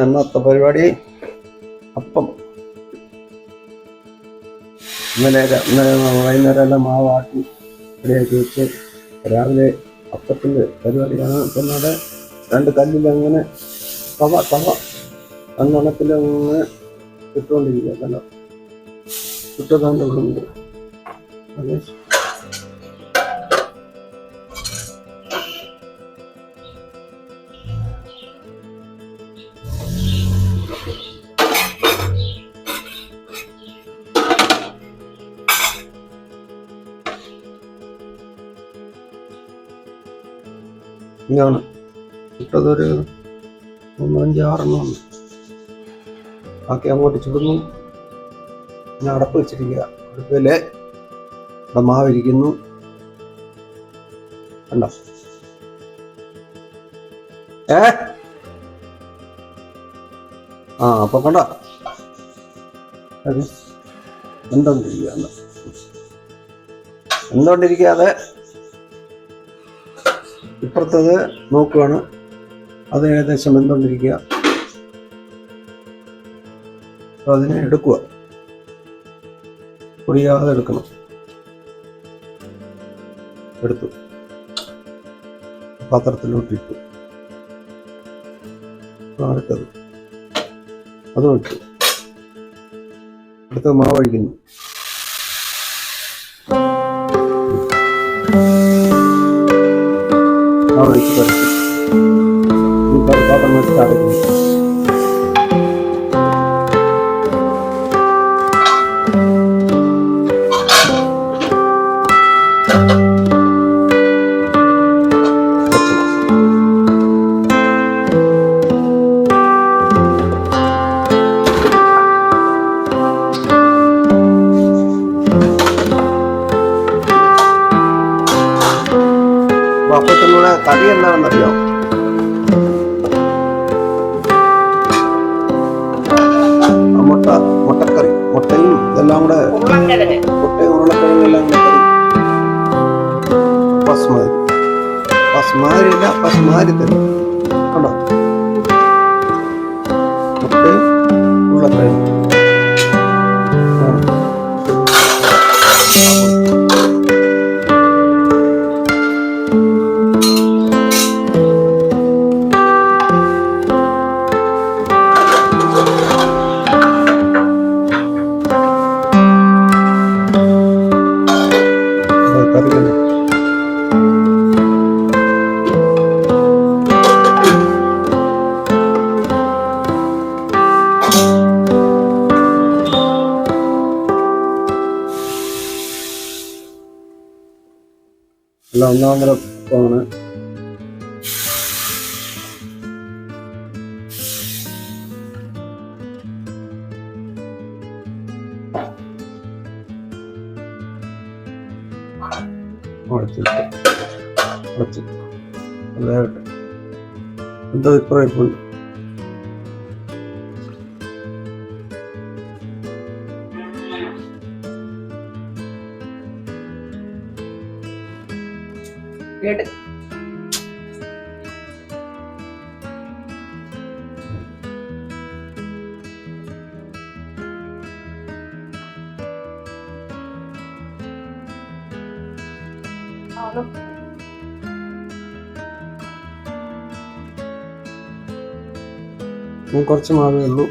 ഇന്നത്തെ പരിപാടി അപ്പം. ഇന്നലെ വൈകുന്നേരം എല്ലാം മാവ് ആട്ടി റെഡിയാക്കി വെച്ച് രാവിലെ അപ്പത്തിൻ്റെ പരിപാടിയാണ്. പിന്നെ രണ്ട് കല്ലിലങ്ങനെ തവ അന്നണത്തിലങ്ങനെ ഇട്ടുകൊണ്ടിരിക്കുക. നല്ല ചുറ്റതാണ്ടുണ്ട്. അതെ, ഇങ്ങനെയാണ് ഇട്ടതൊരു 3-5-6 ഉണ്ട്. ബാക്കി അങ്ങോട്ട് ചുടുന്നു. ഞാൻ അടപ്പ് വെച്ചിരിക്കുക. അടുപ്പില് ഇവിടെ മാവിരിക്കുന്നു. കണ്ടോ? അപ്പൊ കണ്ടോ എന്തുകൊണ്ടിരിക്കാതെ ഇപ്പുറത്തത് നോക്കുകയാണ്. അത് ഏകദേശം എന്തുകൊണ്ടിരിക്കുക. അപ്പൊ അതിനെ എടുക്കുക, പൊടിയാതെ എടുക്കണം. എടുത്തു പാത്രത്തിലോട്ടിട്ടു. അടുത്തത് അതും ഇട്ടു. അടുത്തത് മാവ് ഒഴിക്കുന്നു. ഒഴിച്ച് പരത്തി പാത്രം വെച്ച് അടയ്ക്കുന്നു. അപ്പത്തിനുള്ള കറി എന്താണെന്നറിയോ? മുട്ടക്കറി, മുട്ടയും ഇതെല്ലാം കൂടെ, മുട്ടയും ഉരുളക്കിഴങ്ങും എല്ലാം കൂടെ കറി. പസ്മാരി ഇല്ല, പസ്മാരി തരും. കണ്ടോ? മുട്ടയും ഉരുളക്കിഴങ്ങും. എല്ലാം ഒന്നാമത് ആണ്. എന്താ ഇപ്പം കുറച്ച് മാവേ ഉള്ളൂ.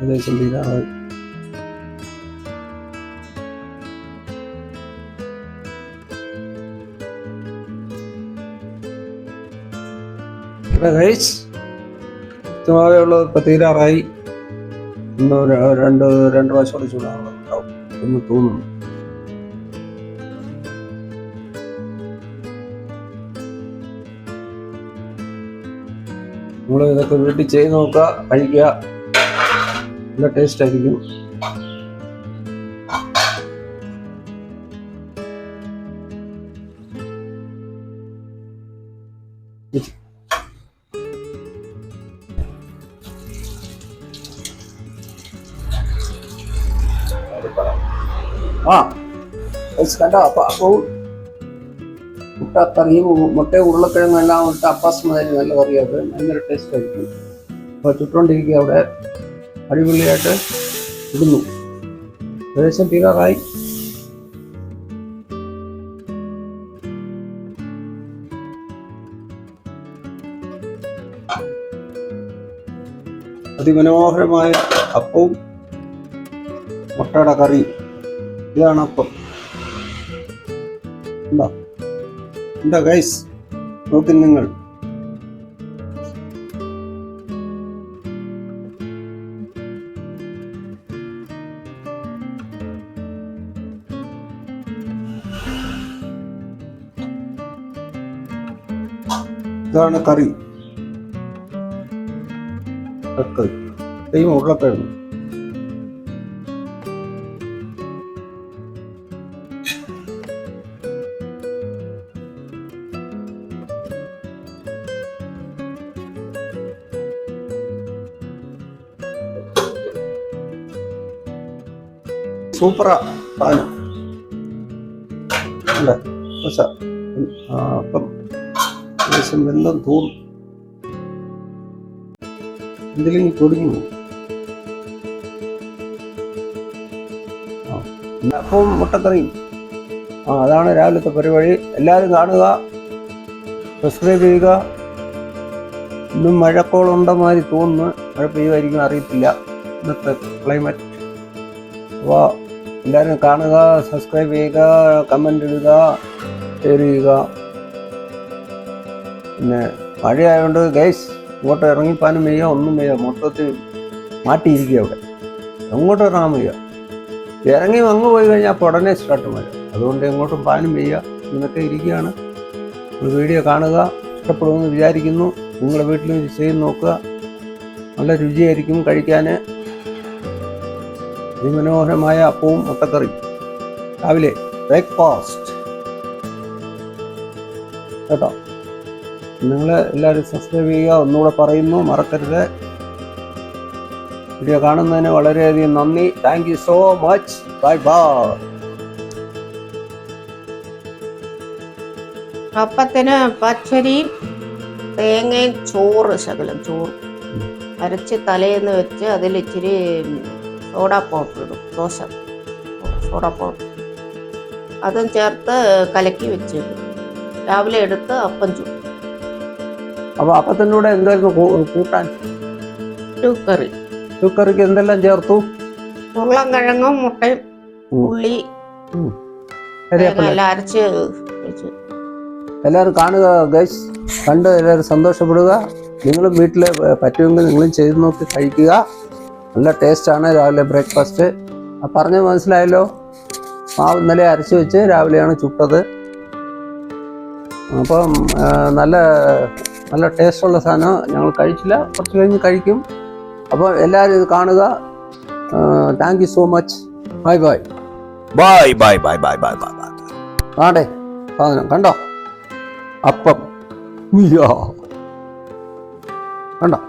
ഏകദേശം തീരാറായി. മാവേ ഉള്ളത്. ഇപ്പൊ തീരാറായി. രണ്ട് പ്രാവശ്യം ചൂടാവുന്നുണ്ടാവും എന്ന് തോന്നുന്നു. നമ്മൾ ഇതൊക്കെ വീട്ടിൽ ചെയ്ത് നോക്കുക, കഴിക്കുക. നല്ല ടേസ്റ്റ് ആയിരിക്കും. കണ്ടോ? അപ്പൊ മുട്ട മുട്ടക്കറിയും മുട്ടയും ഉരുളക്കിഴങ്ങും എല്ലാം ഇട്ട് അപ്പാസ് മാതിരി നല്ല കറിയായിട്ട് ഭയങ്കര ടേസ്റ്റ് ആയിരിക്കും. അപ്പോൾ ചുട്ടുകൊണ്ടിരിക്കുക അവിടെ അടിപൊളിയായിട്ട് ഇടുന്നു. ഏകദേശം തീരാറായി. അതിമനോഹരമായ അപ്പവും മുട്ടയുടെ കറിയും. ഇതാണ് അപ്പം. എന്താ ഗൈസ്, നോക്കി നിങ്ങൾ. ഇതാണ് കറി. ഉരുളക്കിഴങ്ങ്. സൂപ്പറാ സാധനം അല്ലേ? അപ്പം ഏകദേശം വെന്തം തോന്നും. എന്തിലെങ്കിൽ പൊടിഞ്ഞു. അപ്പം മുട്ടക്കറിയും. അതാണ് രാവിലത്തെ പരിപാടി. എല്ലാവരും കാണുക, സബ്സ്ക്രൈബ് ചെയ്യുക. ഇന്നും മഴക്കോളുണ്ട മാതിരി തോന്നുന്നു. മഴ പെയ്യുമായിരിക്കും, അറിയത്തില്ല ഇന്നത്തെ ക്ലൈമറ്റ്. അപ്പോൾ എല്ലാവരും കാണുക, സബ്സ്ക്രൈബ് ചെയ്യുക, കമൻ്റ് ഇടുക, ഷെയർ ചെയ്യുക. പിന്നെ മഴയായതുകൊണ്ട് ഗൈസ് ഇങ്ങോട്ട് ഇറങ്ങിപ്പാനും വയ്യ, ഒന്നും വയ്യ. മൊത്തത്തിൽ മാറ്റിയിരിക്കുക അവിടെ. എങ്ങോട്ടും ഇറങ്ങാൻ വയ്യ. ഇറങ്ങി അങ്ങ് പോയി കഴിഞ്ഞാൽ അപ്പോൾ ഉടനെ സ്റ്റാർട്ട് മഴ. അതുകൊണ്ട് എങ്ങോട്ടും പാനും വയ്യ. ഇങ്ങനൊക്കെ ഇരിക്കുകയാണ്. വീഡിയോ കാണുക, ഇഷ്ടപ്പെടുമെന്ന് വിചാരിക്കുന്നു. നിങ്ങളുടെ വീട്ടിൽ ചെയ്ത് നോക്കുക. നല്ല രുചിയായിരിക്കും കഴിക്കാൻ. അതിമനോഹരമായ അപ്പവും മുട്ടക്കറി രാവിലെ ബ്രേക്ക്ഫാസ്റ്റ് കേട്ടോ. നിങ്ങൾ എല്ലാവരും സബ്സ്ക്രൈബ് ചെയ്യുക. ഒന്നുകൂടെ പറയുന്നു, മറക്കരുത്. വീഡിയോ കാണുന്നതിന് വളരെയധികം നന്ദി. Thank you so much. Bye bye. അപ്പത്തിന് പച്ചരിയും തേങ്ങയും ചോറ്, ശകലം ചോറ് അരച്ച് തലേന്ന് വെച്ച് അതിൽ ഇച്ചിരി സോഡ പൗഡർ ഇടും. ദോശ സോഡ പൗഡർ അതും ചേർത്ത് കലക്കി വെച്ച് രാവിലെ എടുത്ത് അപ്പം ചുടും. അപ്പോൾ അപ്പത്തിൻ്റെ കൂടെ എന്തായിരുന്നു കൂട്ടാൻ? ചൂക്കറി. ചൂക്കറിക്ക് എന്തെല്ലാം ചേർത്തു? ഉരുളക്കിഴങ്ങും മുട്ടയും ഉള്ളി എല്ലാം അരച്ച് വെച്ച്. എല്ലാവരും കാണുക ഗൈസ്, കണ്ട് എല്ലാവരും സന്തോഷപ്പെടുക. നിങ്ങളും വീട്ടിൽ പറ്റുമെങ്കിൽ നിങ്ങളും ചെയ്ത് നോക്കി കഴിക്കുക. നല്ല ടേസ്റ്റാണ് രാവിലെ ബ്രേക്ക്ഫാസ്റ്റ്. പറഞ്ഞത് മനസ്സിലായല്ലോ. മാവ് ഇന്നലെ അരച്ച് വെച്ച് രാവിലെയാണ് ചുട്ടത്. അപ്പം നല്ല ടേസ്റ്റുള്ള സാധനം. ഞങ്ങൾ കഴിച്ചില്ല, കുറച്ച് കഴിഞ്ഞ് കഴിക്കും. അപ്പോൾ എല്ലാവരും ഇത് കാണുക. Thank you so much. Bye bye bye bye bye bye bye bye bye. ആടെ സാധനം കണ്ടോ? അപ്പം കണ്ടോ?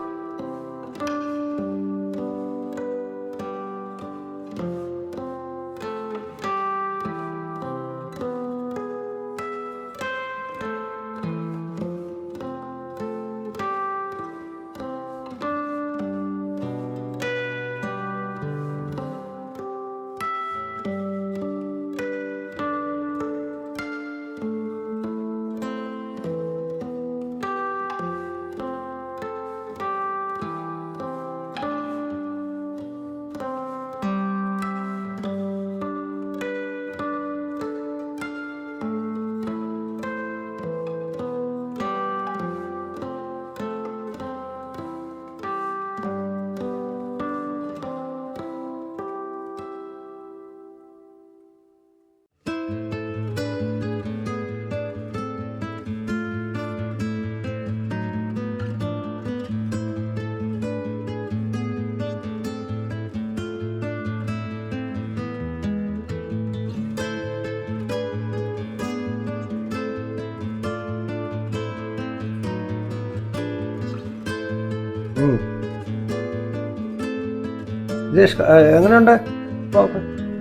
എങ്ങനെയുണ്ട്?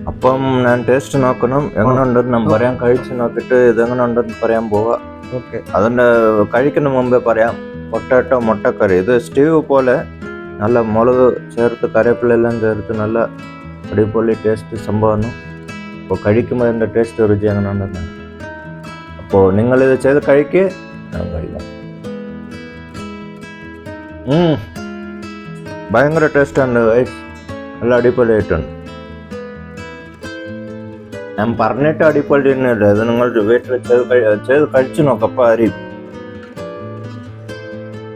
അപ്പം ഞാൻ ടേസ്റ്റ് നോക്കണം. എങ്ങനെ ഉണ്ടെന്ന് ഞാൻ പറയാൻ കഴിച്ച് നോക്കിയിട്ട് ഇതെങ്ങനെ ഉണ്ടെന്ന് പറയാൻ പോവാ. ഓക്കെ. അതിൻ്റെ കഴിക്കുന്ന മുമ്പേ പറയാം, പൊട്ടാറ്റോ മുട്ടക്കറി ഇത് സ്റ്റീവ് പോലെ നല്ല മുളക് ചേർത്ത് കറിവേപ്പിലെല്ലാം ചേർത്ത് നല്ല അടിപൊളി ടേസ്റ്റ് സംഭവമാണ്. അപ്പോൾ കഴിക്കുമ്പോൾ അതിൻ്റെ ടേസ്റ്റ് രുചി അങ്ങനെ ഉണ്ടെന്ന്. അപ്പോൾ നിങ്ങളിത് ചെയ്ത് കഴിക്കുക, ഞാൻ കഴിക്കാം. ഭയങ്കര ടേസ്റ്റാണ്, നല്ല അടിപൊളിയായിട്ടുണ്ട്. ഞാൻ പറഞ്ഞിട്ട് അടിപൊളി തന്നെയല്ലേ, അത് നിങ്ങൾ വീട്ടിൽ ചെയ്ത് കഴിച്ചു നോക്കപ്പോൾ അറിയും.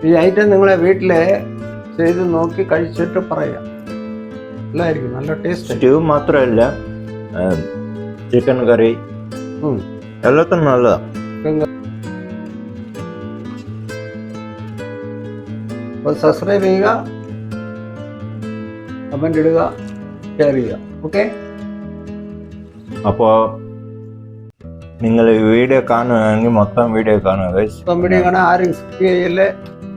ഈ ഐറ്റം നിങ്ങളെ വീട്ടില് ചെയ്ത് നോക്കി കഴിച്ചിട്ട് പറയാം. നല്ലതായിരിക്കും, നല്ല ടേസ്റ്റ്. സ്റ്റ്യൂ മാത്രമല്ല, ചിക്കൻ കറി എല്ലാത്തിനും നല്ലതാണ്. അപ്പോൾ സബ്സ്ക്രൈബ് ചെയ്യുക, കമൻ്റ് ഇടുക, ഷെയർ ചെയ്യുക. ഓക്കെ. അപ്പോൾ നിങ്ങൾ ഈ വീഡിയോ കാണുകയാണെങ്കിൽ മൊത്തം വീഡിയോ കാണുക ഗൈസ്. വീഡിയോ കാണാൻ ആരും സ്കിപ്പ് ചെയ്യല്ലേ.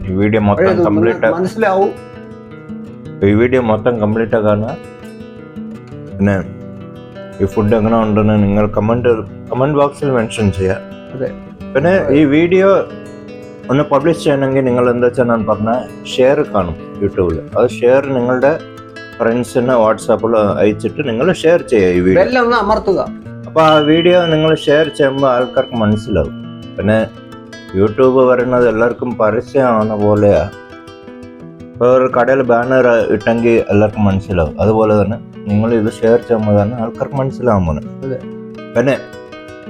ഈ വീഡിയോ മൊത്തം കംപ്ലീറ്റ് മനസ്സിലാവും. ഈ വീഡിയോ മൊത്തം കംപ്ലീറ്റ് കാണുക. പിന്നെ ഈ ഫുഡ് എങ്ങനെ ഉണ്ടെന്ന് നിങ്ങൾ കമന്റ് ബോക്സിൽ മെൻഷൻ ചെയ്യുക. അതെ. പിന്നെ ഈ വീഡിയോ ഒന്ന് പബ്ലിഷ് ചെയ്യണമെങ്കിൽ നിങ്ങൾ എന്താ വെച്ചാൽ ഞാൻ പറഞ്ഞ ഷെയർ കാണും യൂട്യൂബിൽ. അത് ഷെയർ നിങ്ങളുടെ ഫ്രണ്ട്സിന് വാട്സാപ്പിൽ അയച്ചിട്ട് നിങ്ങൾ ഷെയർ ചെയ്യുക ഈ വീഡിയോ. ബെൽ ഒന്ന് അമർത്തുക. അപ്പോൾ ആ വീഡിയോ നിങ്ങൾ ഷെയർ ചെയ്യുമ്പോൾ ആൾക്കാർക്ക് മനസ്സിലാവും. പിന്നെ യൂട്യൂബ് പറയുന്നത് എല്ലാവർക്കും പരസ്യമാവുന്ന പോലെയാണ്. ഇപ്പോൾ ഒരു കടയിൽ ബാനർ ഇട്ടെങ്കിൽ എല്ലാവർക്കും മനസ്സിലാവും. അതുപോലെ തന്നെ നിങ്ങൾ ഇത് ഷെയർ ചെയ്യുമ്പോൾ തന്നെ ആൾക്കാർക്ക് മനസ്സിലാവുമ്പോൾ. പിന്നെ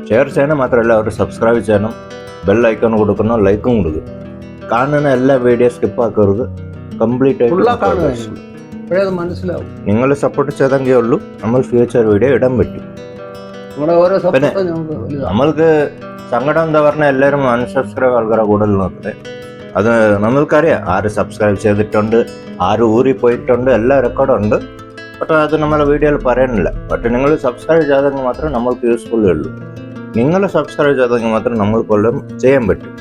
ഷെയർ ചെയ്യണം മാത്രമല്ല, അവർ സബ്സ്ക്രൈബ് ചെയ്യണം, ബെൽ ഐക്കൺ കൊടുക്കണം, ലൈക്കും കൊടുക്കുക. കാണുന്ന എല്ലാ വീഡിയോ സ്കിപ്പ് ആക്കരുത്, കംപ്ലീറ്റ് ആയിട്ട് മനസ്സിലാവും. നിങ്ങൾ സപ്പോർട്ട് ചെയ്തെങ്കിൽ ഉള്ളൂ നമ്മൾ ഫ്യൂച്ചർ വീഡിയോ ഇടാൻ പറ്റും. പിന്നെ നമ്മൾക്ക് സങ്കടം എന്താ പറഞ്ഞാൽ എല്ലാവരും അൺസബ്സ്ക്രൈബ് ആൾക്കാരെ കൂടുതൽ നോക്കട്ടെ. അത് നമ്മൾക്കറിയാം ആര് സബ്സ്ക്രൈബ് ചെയ്തിട്ടുണ്ട്, ആര് ഊരി പോയിട്ടുണ്ട്, എല്ലാ റെക്കോർഡും ഉണ്ട്. പക്ഷേ അത് നമ്മളെ വീഡിയോയിൽ പറയാനില്ല. പക്ഷേ നിങ്ങൾ സബ്സ്ക്രൈബ് ചെയ്തെങ്കിൽ മാത്രമേ നമ്മൾക്ക് യൂസ്ഫുള്ളേ ഉള്ളൂ. നിങ്ങൾ സബ്സ്ക്രൈബ് ചെയ്തെങ്കിൽ മാത്രമേ നമ്മൾക്കൊല്ലം ചെയ്യാൻ പറ്റും.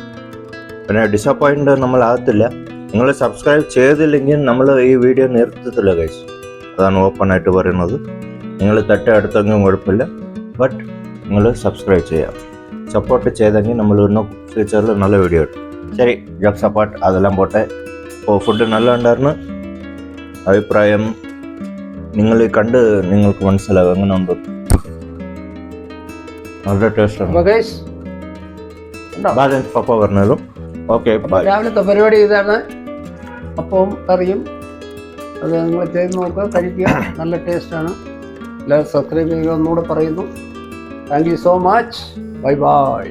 പിന്നെ ഡിസപ്പോയിൻ്റ് നമ്മളാകത്തില്ല. നിങ്ങൾ സബ്സ്ക്രൈബ് ചെയ്തില്ലെങ്കിൽ നമ്മൾ ഈ വീഡിയോ നിർത്തത്തില്ല ഗൈസ്. അതാണ് ഓപ്പണായിട്ട് പറയുന്നത്. നിങ്ങൾ തട്ടടുത്തെങ്കിലും കുഴപ്പമില്ല, ബട്ട് നിങ്ങൾ സബ്സ്ക്രൈബ് ചെയ്യാം. സപ്പോർട്ട് ചെയ്തെങ്കിൽ നമ്മൾ ഇന്നും ഫ്യൂച്ചറിൽ നല്ല വീഡിയോ ഇടും. ശരി, ജോക്ക് സപ്പോർട്ട് അതെല്ലാം പോട്ടെ. അപ്പോൾ ഫുഡ് നല്ല ഉണ്ടായിരുന്നു. അഭിപ്രായം നിങ്ങൾ കണ്ട് നിങ്ങൾക്ക് മനസ്സിലാവും എങ്ങനെ ഉണ്ട്. നല്ല ടേസ്റ്റ് ബാലൻസ് പപ്പ പറഞ്ഞതും. ഓക്കെ, രാവിലത്തെ പരിപാടി ഇതാണ്. അപ്പവും കറിയും അത് നിങ്ങൾ ചെയ്ത് നോക്കുക, കഴിക്കുക. നല്ല ടേസ്റ്റാണ്. എല്ലാവരും സബ്സ്ക്രൈബ് ചെയ്യുക ഒന്നുകൂടെ പറയുന്നു. Thank you so much. Bye bye.